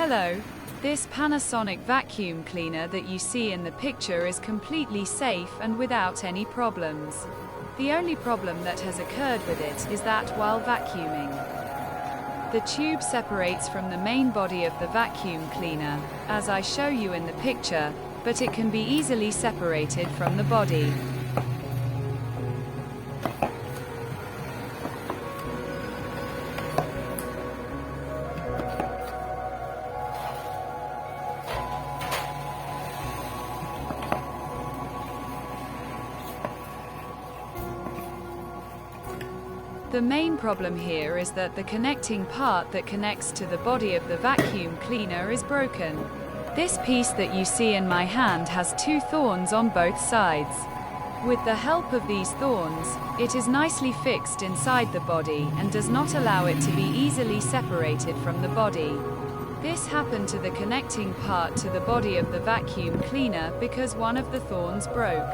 Hello. This Panasonic vacuum cleaner that you see in the picture is completely safe and without any problems. The only problem that has occurred with it is that while vacuuming, the tube separates from the main body of the vacuum cleaner, as I show you in the picture, but it can be easily separated from the body. The main problem here is that the connecting part that connects to the body of the vacuum cleaner is broken. This piece that you see in my hand has two thorns on both sides. With the help of these thorns, it is nicely fixed inside the body and does not allow it to be easily separated from the body. This happened to the connecting part to the body of the vacuum cleaner because one of the thorns broke.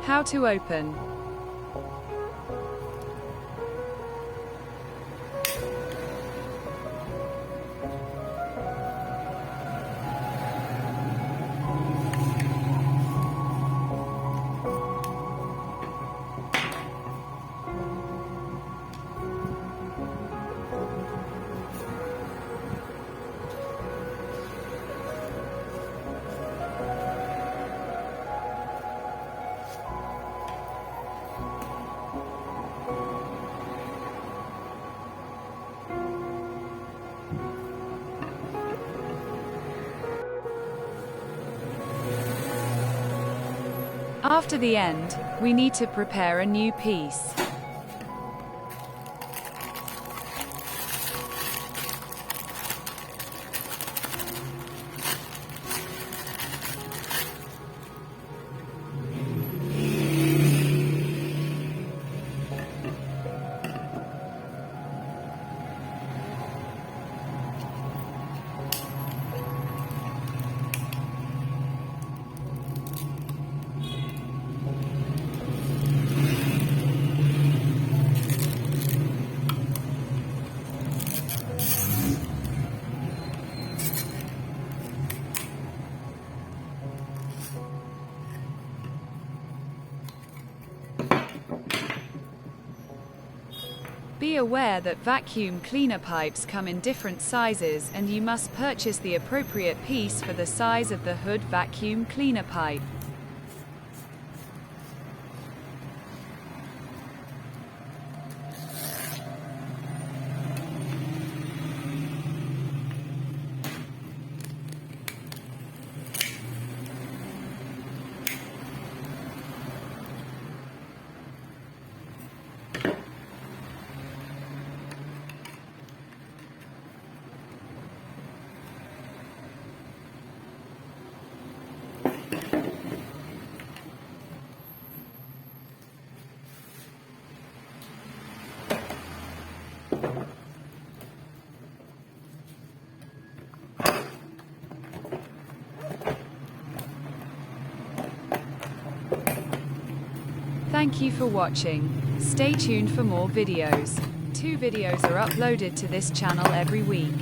How to open. After the end, we need to prepare a new piece. Be aware that vacuum cleaner pipes come in different sizes and you must purchase the appropriate piece for the size of the hood vacuum cleaner pipe. Thank you for watching. Stay tuned for more videos. 2 videos are uploaded to this channel every week.